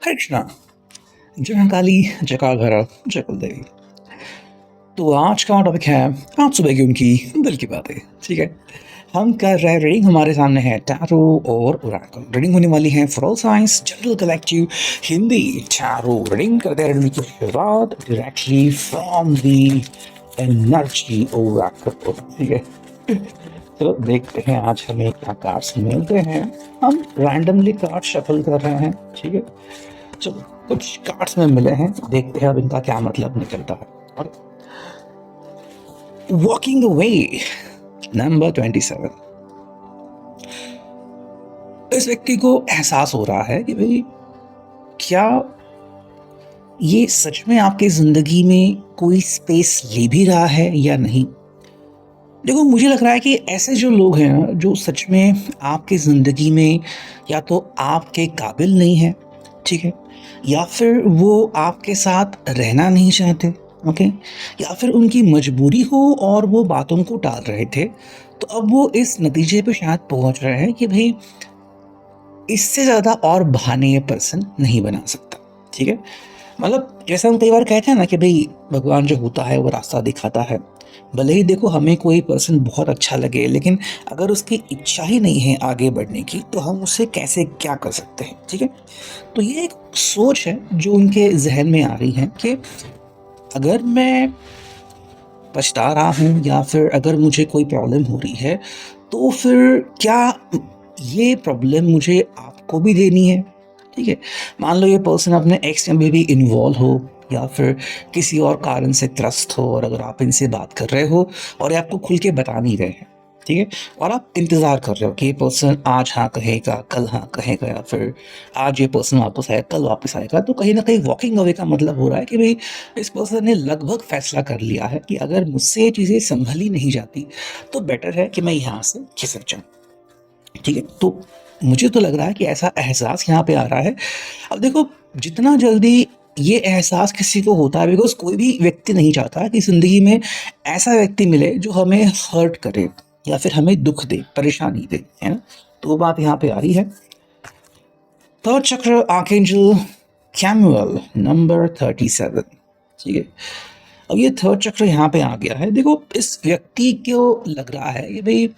हरे कृष्णा। जय मां काली, जय काल भैरव, जय कुल देवी। तो आज का टॉपिक है आज सुबह की उनकी दिल की बातें। ठीक है, हम कर रहे हैं रीडिंग। हमारे सामने है टैरो और ओरेकल। रीडिंग होने वाली है for all science general collective Hindi tarot reading. करते हैं रीडिंग की शुरुआत directly from the energy Oracle. ठीक है, चलो देखते हैं आज हमें क्या कार्ड्स मिलते हैं। हम रैंडमली कार्ड शफल कर रहे हैं। ठीक है, चलो कुछ कार्ड्स में मिले हैं, देखते हैं अब इनका क्या मतलब निकलता है। और वॉकिंग अवे नंबर 27। इस व्यक्ति को एहसास हो रहा है कि भाई क्या ये सच में आपकी जिंदगी में कोई स्पेस ले भी रहा है या नहीं। देखो, मुझे लग रहा है कि ऐसे जो लोग हैं ना, जो सच में आपकी ज़िंदगी में या तो आपके काबिल नहीं है, ठीक है, या फिर वो आपके साथ रहना नहीं चाहते, ओके, या फिर उनकी मजबूरी हो और वो बातों को टाल रहे थे, तो अब वो इस नतीजे पे शायद पहुंच रहे हैं कि भाई इससे ज़्यादा और बहाने ये पर्सन नहीं बना सकता। ठीक है, मतलब जैसा हम कई बार कहते हैं ना कि भाई भगवान जो होता है वो रास्ता दिखाता है। भले ही देखो हमें कोई पर्सन बहुत अच्छा लगे, लेकिन अगर उसकी इच्छा ही नहीं है आगे बढ़ने की, तो हम उससे कैसे क्या कर सकते हैं। ठीक है, तो ये एक सोच है जो उनके जहन में आ रही है कि अगर मैं पछता रहा हूँ या फिर अगर मुझे कोई प्रॉब्लम हो रही है, तो फिर क्या ये प्रॉब्लम मुझे आपको भी देनी है। ठीक है, मान लो ये पर्सन अपने एक्स में भी इन्वॉल्व हो या फिर किसी और कारण से त्रस्त हो, और अगर आप इनसे बात कर रहे हो और ये आपको खुल के बता नहीं रहे हैं, ठीक है, और आप इंतज़ार कर रहे हो कि ये पर्सन आज हाँ कहेगा, कल हाँ कहेगा, या फिर आज ये पर्सन वापस आएगा, कल वापस आएगा, तो कहीं ना कहीं वॉकिंग अवे का मतलब हो रहा है कि भाई इस पर्सन ने लगभग फैसला कर लिया है कि अगर मुझसे ये चीज़ें संभली नहीं जाती तो बेटर है कि मैं यहाँ से खिसक जाऊँ। ठीक है, तो मुझे तो लग रहा है कि ऐसा एहसास यहाँ पे आ रहा है। अब देखो, जितना जल्दी ये एहसास किसी को होता है, बिकॉज कोई भी व्यक्ति नहीं चाहता कि जिंदगी में ऐसा व्यक्ति मिले जो हमें हर्ट करे या फिर हमें दुख दे, परेशानी दे, है ना। तो वो बात यहाँ पे आ रही है। थर्ड चक्र आर्कएंजल कैमुअल नंबर 37। ठीक है, अब ये थर्ड चक्र यहाँ पे आ गया है। देखो, इस व्यक्ति को लग रहा है कि भाई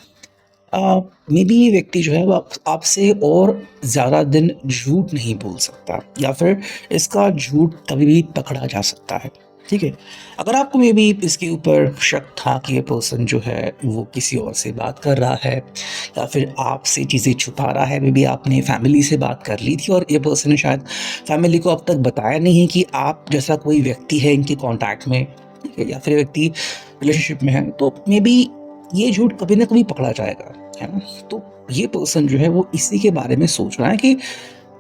मे बी ये व्यक्ति जो है वो आपसे और ज़्यादा दिन झूठ नहीं बोल सकता, या फिर इसका झूठ कभी भी पकड़ा जा सकता है। ठीक है, अगर आपको मे बी इसके ऊपर शक था कि ये पर्सन जो है वो किसी और से बात कर रहा है या फिर आपसे चीज़ें छुपा रहा है, मे बी आपने फैमिली से बात कर ली थी और ये पर्सन ने शायद फैमिली को अब तक बताया नहीं कि आप जैसा कोई व्यक्ति है इनके कॉन्टैक्ट में, ठीक है, या फिर व्यक्ति रिलेशनशिप में है, तो मे बी ये झूठ कभी ना कभी पकड़ा जाएगा, है ना। तो ये पर्सन जो है वो इसी के बारे में सोच रहा है कि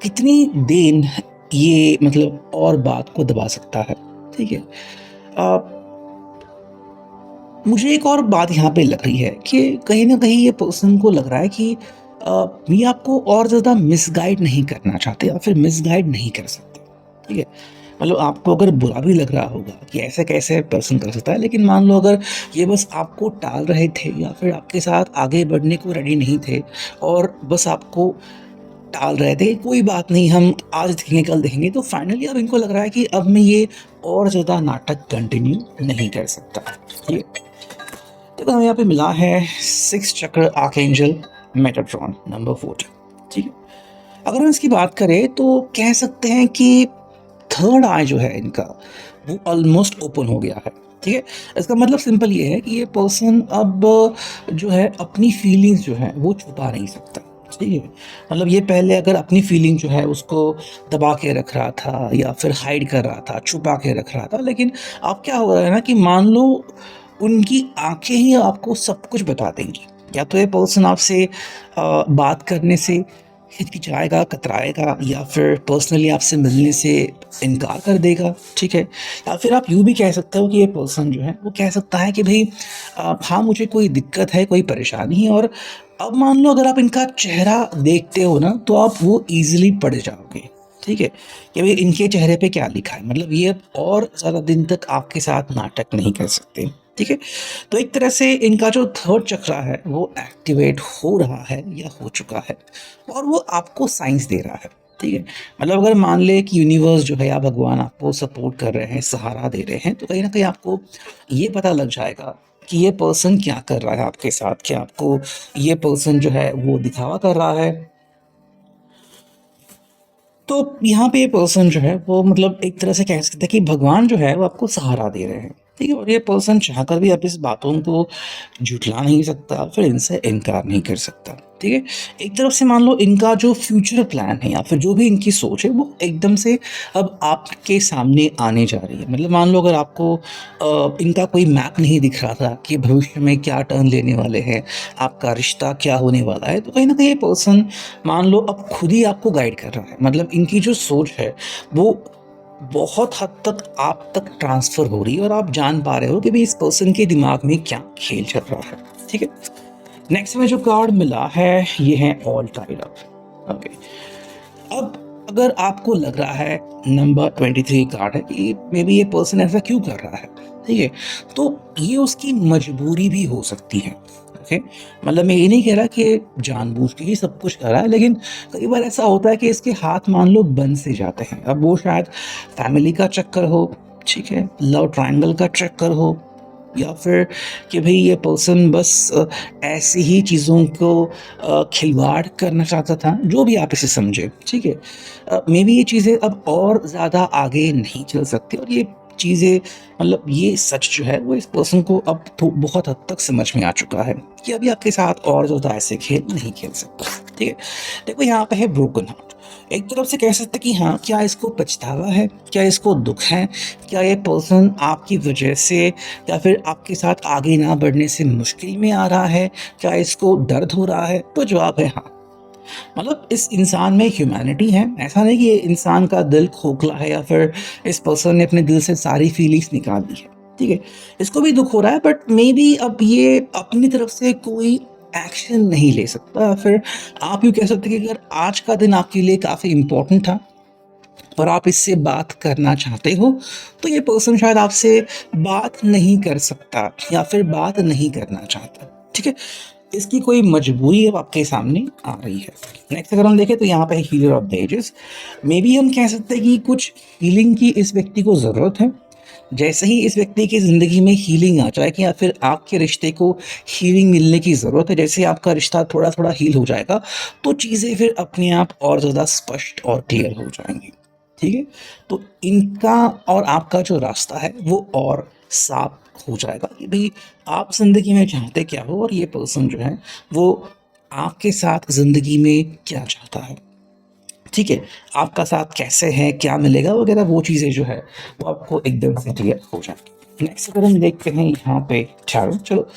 कितनी देर ये मतलब और बात को दबा सकता है। ठीक है, मुझे एक और बात यहाँ पे लग रही है कि कहीं ना कहीं ये पर्सन को लग रहा है कि ये आपको और ज़्यादा मिसगाइड नहीं करना चाहते या फिर मिसगाइड नहीं कर सकते। ठीक है, मतलब आपको अगर बुरा भी लग रहा होगा कि ऐसे कैसे पर्सन कर सकता है, लेकिन मान लो अगर ये बस आपको टाल रहे थे या फिर आपके साथ आगे बढ़ने को रेडी नहीं थे और बस आपको टाल रहे थे, कोई बात नहीं हम आज देखेंगे कल देखेंगे, तो फाइनली अब इनको लग रहा है कि अब मैं ये और ज़्यादा नाटक कंटिन्यू नहीं कर सकता। ठीक है, तो हमें यहाँ पे मिला है सिक्स चक्र आर्कएंजल मेटाट्रॉन नंबर 4। ठीक है, अगर हम इसकी बात करें तो कह सकते हैं कि थर्ड आई जो है इनका वो ऑलमोस्ट ओपन हो गया है। ठीक है, इसका मतलब सिंपल ये है कि ये पर्सन अब जो है अपनी फीलिंग्स जो है वो छुपा नहीं सकता। ठीक है, मतलब ये पहले अगर अपनी फीलिंग जो है उसको दबा के रख रहा था या फिर हाइड कर रहा था, छुपा के रख रहा था, लेकिन अब क्या हो रहा है ना कि मान लो उनकी आंखें ही आपको सब कुछ बता देंगी। या तो ये पर्सन आपसे बात करने से हिचकिचाएगा, कतराएगा, या फिर पर्सनली आपसे मिलने से इनकार कर देगा। ठीक है, या फिर आप यूँ भी कह सकते हो कि ये पर्सन जो है वो कह सकता है कि भाई हाँ मुझे कोई दिक्कत है, कोई परेशानी है, और अब मान लो अगर आप इनका चेहरा देखते हो ना तो आप वो ईजिली पढ़ जाओगे। ठीक है, कि भाई इनके चेहरे पे क्या लिखा है, मतलब ये अब और ज़्यादा दिन तक आपके साथ नाटक नहीं कर सकते। ठीक है, तो एक तरह से इनका जो थर्ड चक्र है वो एक्टिवेट हो रहा है या हो चुका है, और वो आपको साइंस दे रहा है। ठीक है? मतलब अगर मान लें कि यूनिवर्स जो है या भगवान आपको सपोर्ट कर रहे हैं, सहारा दे रहे हैं, तो कहीं न कहीं आपको ये पता लग जाएगा कि ये पर्सन क्या कर रहा है आपके साथ। क्या आपको ये पर्सन जो है वो दिखावा कर रहा है? तो यहाँ पे ये पर्सन जो है वो मतलब एक तरह से कह सकते हैं कि भगवान जो है वो आपको सहारा दे रहे हैं, ठीक है? और ये पर्सन चाहकर भी आप इस बातों को झुठला नहीं सकता, फिर इनसे इनकार नहीं कर सकता, ठीक है? एक तरफ से मान लो इनका जो फ्यूचर प्लान है या फिर जो भी इनकी सोच है वो एकदम से अब आपके सामने आने जा रही है। मतलब मान लो अगर आपको इनका कोई मैप नहीं दिख रहा था कि भविष्य में क्या टर्न लेने वाले हैं, आपका रिश्ता क्या होने वाला है, तो कहीं न कहीं ये पर्सन मान लो अब खुद ही आपको गाइड कर रहा है। मतलब इनकी जो सोच है वो बहुत हद तक आप तक ट्रांसफ़र हो रही है और आप जान पा रहे हो कि भई इस पर्सन के दिमाग में क्या खेल चल रहा है, ठीक है? नेक्स्ट में जो कार्ड मिला है ये है ऑल टाइड अप। ओके। अब अगर आपको लग रहा है नंबर 23 कार्ड है कि मे बी ये पर्सन ऐसा क्यों कर रहा है, ठीक है? तो ये उसकी मजबूरी भी हो सकती है, ओके? मतलब मैं ये नहीं कह रहा कि ये जानबूझ के ही सब कुछ कर रहा है, लेकिन कई बार ऐसा होता है कि इसके हाथ मान लो बंद से जाते हैं। अब वो शायद फैमिली का चक्कर हो, ठीक है? लव ट्रायंगल का चक्कर हो या फिर कि भई ये पर्सन बस ऐसी ही चीज़ों को खिलवाड़ करना चाहता था, जो भी आप इसे समझें, ठीक है? मेबी ये चीज़ें अब और ज़्यादा आगे नहीं चल सकती और ये चीज़ें मतलब ये सच जो है वो इस पर्सन को अब तो बहुत हद तक समझ में आ चुका है कि अभी आपके साथ और ज़्यादा ऐसे खेल नहीं खेल सकता, ठीक है? देखो यहाँ पे है ब्रोकन हार्ट। एक तरफ से कह सकते हैं कि हाँ, क्या इसको पछतावा है? क्या इसको दुःख है? क्या ये पर्सन आपकी वजह से या फिर आपके साथ आगे ना बढ़ने से मुश्किल में आ रहा है? क्या इसको दर्द हो रहा है? तो जवाब है हाँ। मतलब इस इंसान में ह्यूमैनिटी है। ऐसा नहीं कि ये इंसान का दिल खोखला है या फिर इस पर्सन ने अपने दिल से सारी फीलिंग्स निकाल दी है, ठीक है? इसको भी दुःख हो रहा है बट मेबी अब ये अपनी तरफ से कोई एक्शन नहीं ले सकता या फिर आप यूँ कह सकते हैं कि अगर आज का दिन आपके लिए काफ़ी इम्पोर्टेंट था और आप इससे बात करना चाहते हो, तो ये पर्सन शायद आपसे बात नहीं कर सकता या फिर बात नहीं करना चाहता, ठीक है? इसकी कोई मजबूरी अब आपके सामने आ रही है। नेक्स्ट अगर हम देखें तो यहाँ पे है healer of the ages. Maybe हम कह सकते हैं कि कुछ हीलिंग की इस व्यक्ति को ज़रूरत है। जैसे ही इस व्यक्ति की ज़िंदगी में हीलिंग आ जाएगी या फिर आपके रिश्ते को हीलिंग मिलने की ज़रूरत है, जैसे ही आपका रिश्ता थोड़ा-थोड़ा हील हो जाएगा, तो चीज़ें फिर अपने आप और ज़्यादा स्पष्ट और क्लियर हो जाएँगी। ठीक है? तो इनका और आपका जो रास्ता है वो और साफ हो जाएगा कि भई आप ज़िंदगी में चाहते क्या हो और ये पर्सन जो है वो आपके साथ ज़िंदगी में क्या चाहता है। ठीक है? आपका साथ कैसे है, क्या मिलेगा वगैरह वो चीज़ें जो है वो आपको एकदम से क्लियर हो जाएँगी। नेक्स्ट अगर हम देखते हैं यहाँ पे टैरो चलो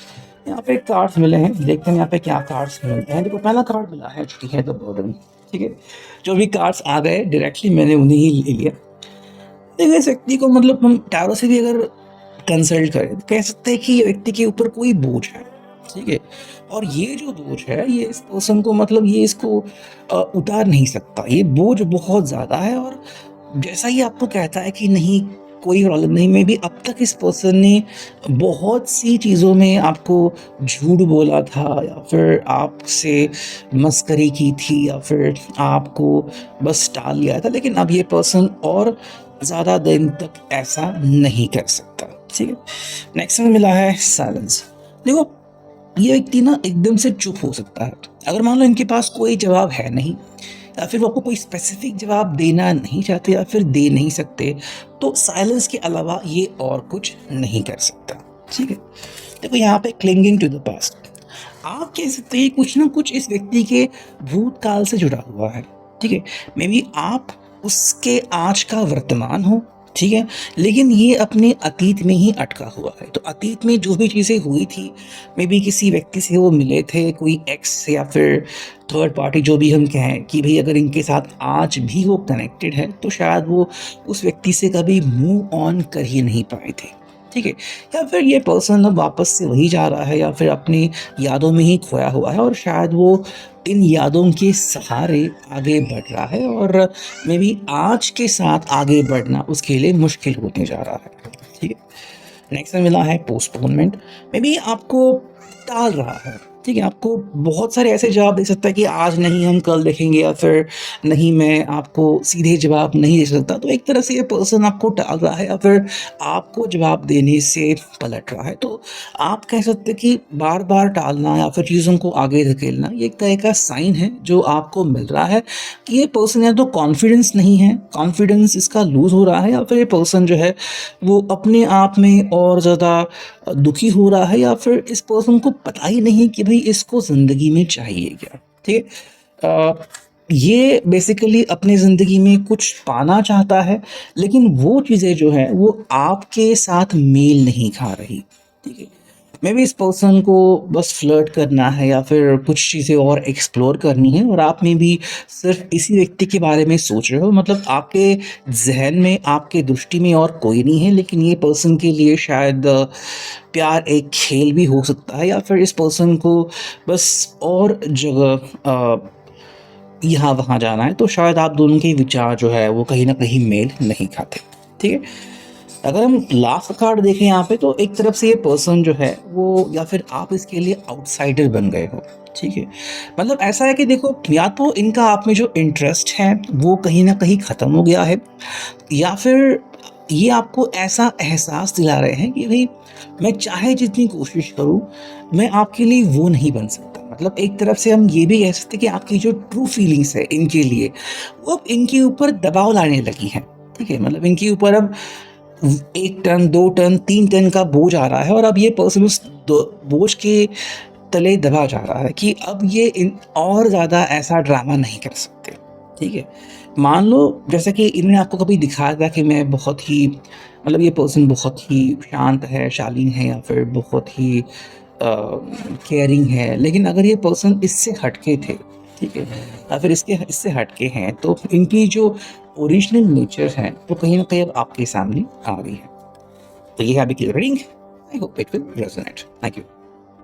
यहाँ पे कार्ड्स मिले हैं, देखते हैं यहाँ पे क्या कार्ड्स मिलते हैं। देखो पहला कार्ड मिला है जो कि है द बर्डन, ठीक है? जो भी कार्ड्स आ गए डायरेक्टली मैंने उन्हें ही ले लिया। देखिए इस व्यक्ति को मतलब हम टैरो से भी अगर कंसल्ट करें तो कह सकते हैं कि ये व्यक्ति के ऊपर कोई बोझ है, ठीक है? और ये जो बोझ है ये इस पर्सन को मतलब ये इसको उतार नहीं सकता। ये बोझ बहुत ज़्यादा है और जैसा ही आपको कहता है कि नहीं कोई प्रॉब्लम नहीं, मे बी अब तक इस पर्सन ने बहुत सी चीज़ों में आपको झूठ बोला था या फिर आपसे मस्करी की थी या फिर आपको बस टाल लिया था, लेकिन अब ये पर्सन और ज़्यादा दिन तक ऐसा नहीं कर सकता, ठीक है? नेक्स्ट में मिला है साइलेंस। देखो ये व्यक्ति ना एकदम से चुप हो सकता है। अगर मान लो इनके पास कोई जवाब है नहीं या फिर वो आपको कोई स्पेसिफिक जवाब देना नहीं चाहते या फिर दे नहीं सकते, तो साइलेंस के अलावा ये और कुछ नहीं कर सकता, ठीक है? देखो यहाँ पे क्लिंगिंग टू द पास्ट। आप कह सकते हैं कुछ ना कुछ इस व्यक्ति के भूतकाल से जुड़ा हुआ है, ठीक है? मे बी आप उसके आज का वर्तमान हो, ठीक है? लेकिन ये अपने अतीत में ही अटका हुआ है। तो अतीत में जो भी चीज़ें हुई थी, मे बी किसी व्यक्ति से वो मिले थे, कोई एक्स या फिर थर्ड पार्टी जो भी हम कहें कि भई अगर इनके साथ आज भी वो कनेक्टेड है, तो शायद वो उस व्यक्ति से कभी मूव ऑन कर ही नहीं पाए थे, ठीक है? या फिर ये पर्सन अब वापस से वही जा रहा है या फिर अपनी यादों में ही खोया हुआ है और शायद वो इन यादों के सहारे आगे बढ़ रहा है और मे बी आज के साथ आगे बढ़ना उसके लिए मुश्किल होने जा रहा है, ठीक है? नेक्स्ट में मिला है पोस्टपोनमेंट। मे बी आपको टाल रहा है, ठीक है, आपको बहुत सारे ऐसे जवाब दे सकता है कि आज नहीं, हम कल देखेंगे, या फिर नहीं, मैं आपको सीधे जवाब नहीं दे सकता। तो एक तरह से ये पर्सन आपको टाल रहा है या फिर आपको जवाब देने से पलट रहा है। तो आप कह सकते हैं कि बार-बार टालना या फिर चीज़ों को आगे धकेलना, ये एक तरह का साइन है जो आपको मिल रहा है कि ये पर्सन या तो कॉन्फिडेंस नहीं है, कॉन्फिडेंस इसका लूज़ हो रहा है, या फिर ये पर्सन जो है वो अपने आप में और ज़्यादा दुखी हो रहा है, या फिर इस पर्सन को पता ही नहीं कि भाई इसको ज़िंदगी में चाहिए क्या, ठीक है? ये बेसिकली अपनी ज़िंदगी में कुछ पाना चाहता है, लेकिन वो चीज़ें जो हैं वो आपके साथ मेल नहीं खा रही, ठीक है? मेबी इस पर्सन को बस फ्लर्ट करना है या फिर कुछ चीज़ें और एक्सप्लोर करनी है, और आप में भी सिर्फ़ इसी व्यक्ति के बारे में सोच रहे हो, मतलब आपके ज़हन में, आपके दृष्टि में और कोई नहीं है, लेकिन ये पर्सन के लिए शायद प्यार एक खेल भी हो सकता है, या फिर इस पर्सन को बस और जगह यहाँ-वहाँ जाना है, तो शायद आप दोनों के विचार जो है वो कहीं न कहीं मेल नहीं खाते, ठीक है? अगर हम लास्ट कार्ड देखें यहाँ पे, तो एक तरफ से ये पर्सन जो है वो, या फिर आप इसके लिए आउटसाइडर बन गए हो, ठीक है? मतलब ऐसा है कि देखो, या तो इनका आप में जो इंटरेस्ट है वो कहीं न कहीं ख़त्म हो गया है, या फिर ये आपको ऐसा एहसास दिला रहे हैं कि भई मैं चाहे जितनी कोशिश करूँ, मैं आपके लिए वो नहीं बन सकता। मतलब एक तरफ से हम ये भी कह सकते हैं कि आपकी जो ट्रू फीलिंग्स है इनके लिए, वो अब इनके ऊपर दबाव लाने लगी हैं, ठीक है? मतलब इनके ऊपर अब 1 टन, 2 टन, 3 टन का बोझ आ रहा है, और अब ये पर्सन उस दो बोझ के तले दबा जा रहा है कि अब ये और ज़्यादा ऐसा ड्रामा नहीं कर सकते, ठीक है? मान लो जैसे कि इन्होंने आपको कभी दिखाया था कि मैं बहुत ही, मतलब ये पर्सन बहुत ही शांत है, शालीन है, या फिर बहुत ही केयरिंग है, लेकिन अगर ये पर्सन इससे हटके थे, ठीक है? या फिर इससे हटके हैं, तो इनकी जो ओरिजिनल नेचर है वो कहीं न कहीं अब आपके सामने आ गई है। तो ये है अभी की reading. I hope it will resonate. Thank you.